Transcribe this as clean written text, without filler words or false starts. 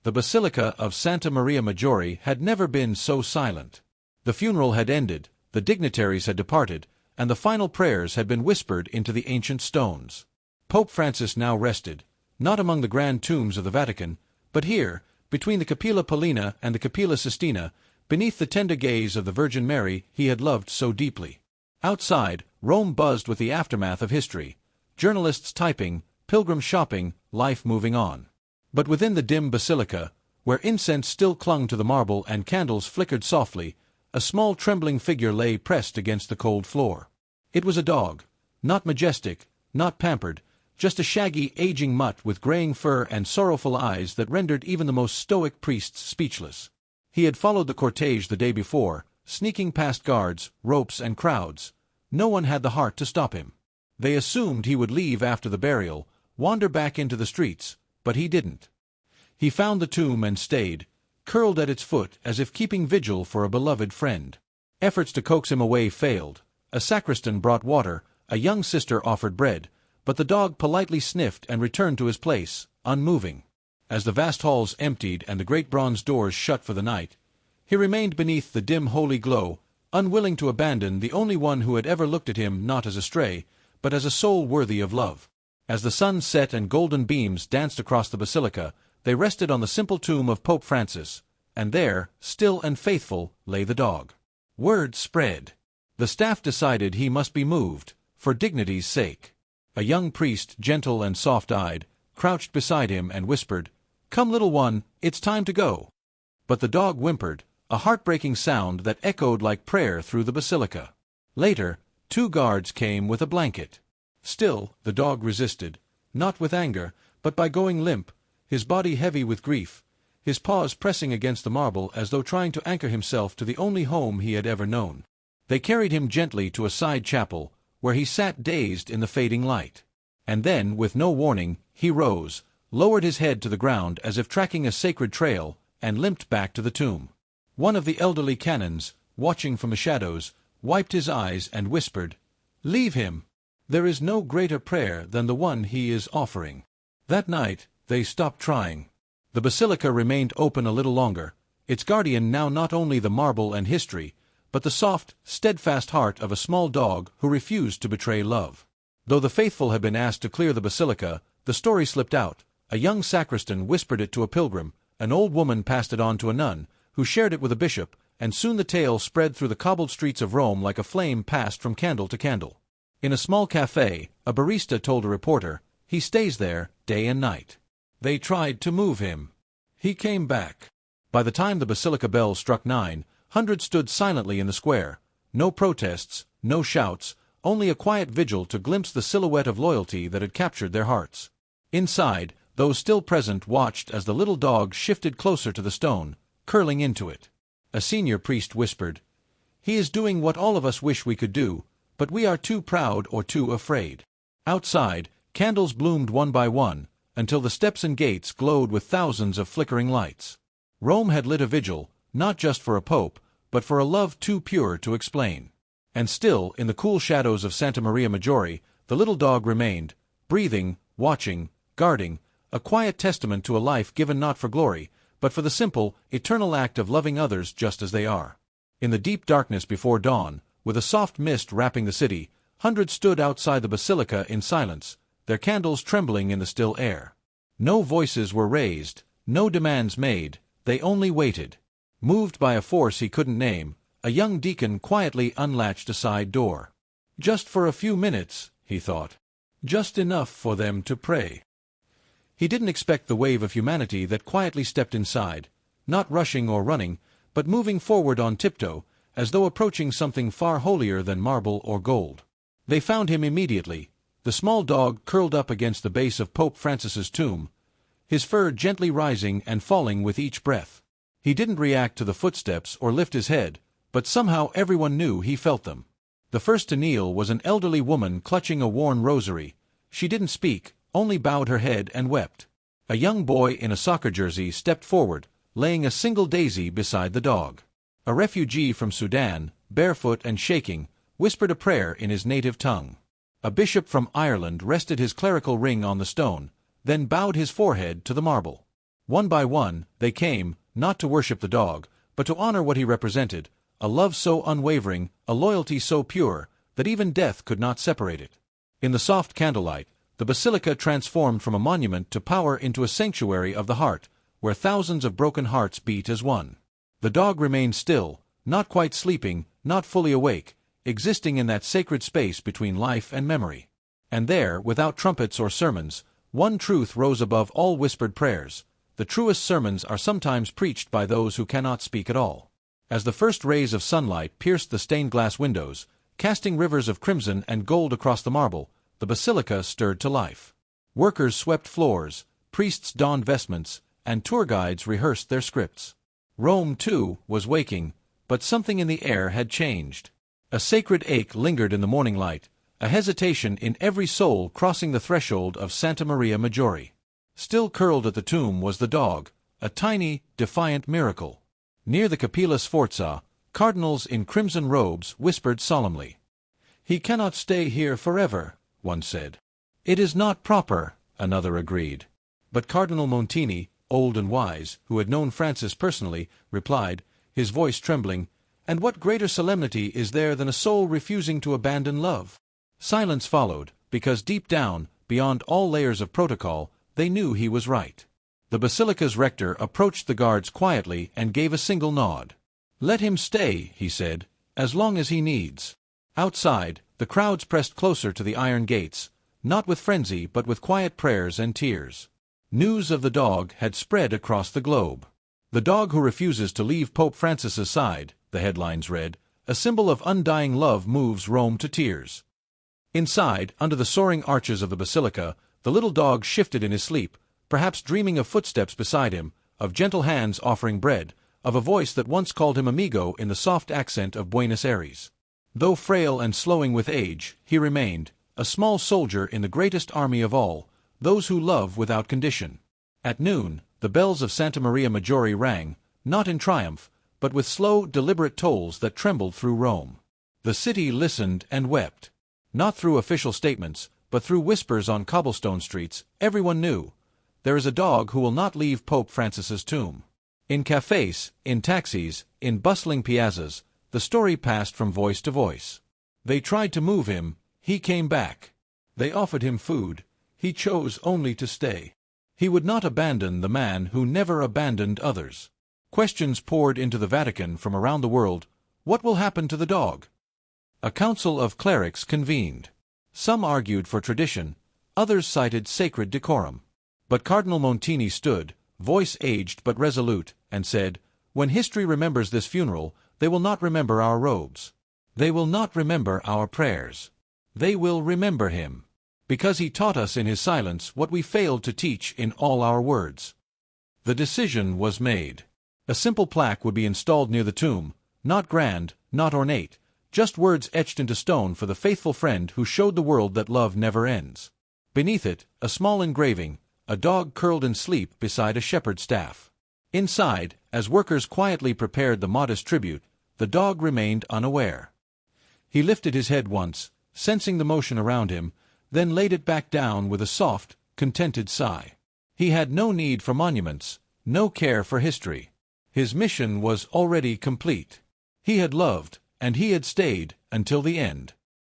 The Basilica of Santa Maria Maggiore had never been so silent. The funeral had ended, the dignitaries had departed, and the final prayers had been whispered into the ancient stones. Pope Francis now rested, not among the grand tombs of the Vatican, but here, between the Capilla Paulina and the Capilla Sistina, beneath the tender gaze of the Virgin Mary he had loved so deeply. Outside, Rome buzzed with the aftermath of history. Journalists typing, pilgrims shopping, life moving on. But within the dim basilica, where incense still clung to the marble and candles flickered softly, a small trembling figure lay pressed against the cold floor. It was a dog, not majestic, not pampered, just a shaggy, aging mutt with graying fur and sorrowful eyes that rendered even the most stoic priests speechless. He had followed the cortege the day before, sneaking past guards, ropes, and crowds. No one had the heart to stop him. They assumed he would leave after the burial, wander back into the streets, but he didn't. He found the tomb and stayed, curled at its foot as if keeping vigil for a beloved friend. Efforts to coax him away failed. A sacristan brought water, a young sister offered bread, but the dog politely sniffed and returned to his place, unmoving. As the vast halls emptied and the great bronze doors shut for the night, he remained beneath the dim holy glow, unwilling to abandon the only one who had ever looked at him not as a stray, but as a soul worthy of love. As the sun set and golden beams danced across the basilica, they rested on the simple tomb of Pope Francis, and there, still and faithful, lay the dog. Word spread. The staff decided he must be moved, for dignity's sake. A young priest, gentle and soft-eyed, crouched beside him and whispered, "Come, little one, it's time to go." But the dog whimpered, a heartbreaking sound that echoed like prayer through the basilica. Later, 2 guards came with a blanket. Still, the dog resisted, not with anger, but by going limp, his body heavy with grief, his paws pressing against the marble as though trying to anchor himself to the only home he had ever known. They carried him gently to a side chapel, where he sat dazed in the fading light. And then, with no warning, he rose, lowered his head to the ground as if tracking a sacred trail, and limped back to the tomb. One of the elderly canons, watching from the shadows, wiped his eyes and whispered, "Leave him. There is no greater prayer than the one he is offering." That night, they stopped trying. The basilica remained open a little longer, its guardian now not only the marble and history, but the soft, steadfast heart of a small dog who refused to betray love. Though the faithful had been asked to clear the basilica, the story slipped out. A young sacristan whispered it to a pilgrim, an old woman passed it on to a nun, who shared it with a bishop, and soon the tale spread through the cobbled streets of Rome like a flame passed from candle to candle. In a small café, a barista told a reporter, "He stays there, day and night. They tried to move him. He came back." By the time the basilica bell struck 9, hundreds stood silently in the square. No protests, no shouts, only a quiet vigil to glimpse the silhouette of loyalty that had captured their hearts. Inside, those still present watched as the little dog shifted closer to the stone, curling into it. A senior priest whispered, "He is doing what all of us wish we could do, but we are too proud or too afraid." Outside, candles bloomed one by one, until the steps and gates glowed with thousands of flickering lights. Rome had lit a vigil, not just for a pope, but for a love too pure to explain. And still, in the cool shadows of Santa Maria Maggiore, the little dog remained, breathing, watching, guarding, a quiet testament to a life given not for glory, but for the simple, eternal act of loving others just as they are. In the deep darkness before dawn, with a soft mist wrapping the city, hundreds stood outside the basilica in silence, their candles trembling in the still air. No voices were raised, no demands made, they only waited. Moved by a force he couldn't name, a young deacon quietly unlatched a side door. Just for a few minutes, he thought. Just enough for them to pray. He didn't expect the wave of humanity that quietly stepped inside, not rushing or running, but moving forward on tiptoe, as though approaching something far holier than marble or gold. They found him immediately, the small dog curled up against the base of Pope Francis's tomb, his fur gently rising and falling with each breath. He didn't react to the footsteps or lift his head, but somehow everyone knew he felt them. The first to kneel was an elderly woman clutching a worn rosary. She didn't speak, only bowed her head and wept. A young boy in a soccer jersey stepped forward, laying a single daisy beside the dog. A refugee from Sudan, barefoot and shaking, whispered a prayer in his native tongue. A bishop from Ireland rested his clerical ring on the stone, then bowed his forehead to the marble. One by one, they came, not to worship the dog, but to honor what he represented, a love so unwavering, a loyalty so pure, that even death could not separate it. In the soft candlelight, the basilica transformed from a monument to power into a sanctuary of the heart, where thousands of broken hearts beat as one. The dog remained still, not quite sleeping, not fully awake, existing in that sacred space between life and memory. And there, without trumpets or sermons, one truth rose above all whispered prayers: the truest sermons are sometimes preached by those who cannot speak at all. As the first rays of sunlight pierced the stained-glass windows, casting rivers of crimson and gold across the marble, the basilica stirred to life. Workers swept floors, priests donned vestments, and tour guides rehearsed their scripts. Rome, too, was waking, but something in the air had changed. A sacred ache lingered in the morning light, a hesitation in every soul crossing the threshold of Santa Maria Maggiore. Still curled at the tomb was the dog, a tiny, defiant miracle. Near the Capilla Sforza, cardinals in crimson robes whispered solemnly. "He cannot stay here forever," one said. "It is not proper," another agreed. But Cardinal Montini, old and wise, who had known Francis personally, replied, his voice trembling, "And what greater solemnity is there than a soul refusing to abandon love?" Silence followed, because deep down, beyond all layers of protocol, they knew he was right. The basilica's rector approached the guards quietly and gave a single nod. "Let him stay," he said, "as long as he needs." Outside, the crowds pressed closer to the iron gates, not with frenzy but with quiet prayers and tears. News of the dog had spread across the globe. "The dog who refuses to leave Pope Francis's side," the headlines read, "a symbol of undying love moves Rome to tears." Inside, under the soaring arches of the basilica, the little dog shifted in his sleep, perhaps dreaming of footsteps beside him, of gentle hands offering bread, of a voice that once called him amigo in the soft accent of Buenos Aires. Though frail and slowing with age, he remained, a small soldier in the greatest army of all, those who love without condition. At noon, the bells of Santa Maria Maggiore rang, not in triumph, but with slow, deliberate tolls that trembled through Rome. The city listened and wept. Not through official statements, but through whispers on cobblestone streets, everyone knew, there is a dog who will not leave Pope Francis's tomb. In cafés, in taxis, in bustling piazzas, the story passed from voice to voice. They tried to move him, he came back. They offered him food, he chose only to stay. He would not abandon the man who never abandoned others. Questions poured into the Vatican from around the world. What will happen to the dog? A council of clerics convened. Some argued for tradition, others cited sacred decorum. But Cardinal Montini stood, voice aged but resolute, and said, "When history remembers this funeral, they will not remember our robes. They will not remember our prayers. They will remember him. Because he taught us in his silence what we failed to teach in all our words." The decision was made. A simple plaque would be installed near the tomb, not grand, not ornate, just words etched into stone for the faithful friend who showed the world that love never ends. Beneath it, a small engraving, a dog curled in sleep beside a shepherd's staff. Inside, as workers quietly prepared the modest tribute, the dog remained unaware. He lifted his head once, sensing the motion around him, then laid it back down with a soft, contented sigh. He had no need for monuments, no care for history. His mission was already complete. He had loved, and he had stayed until the end.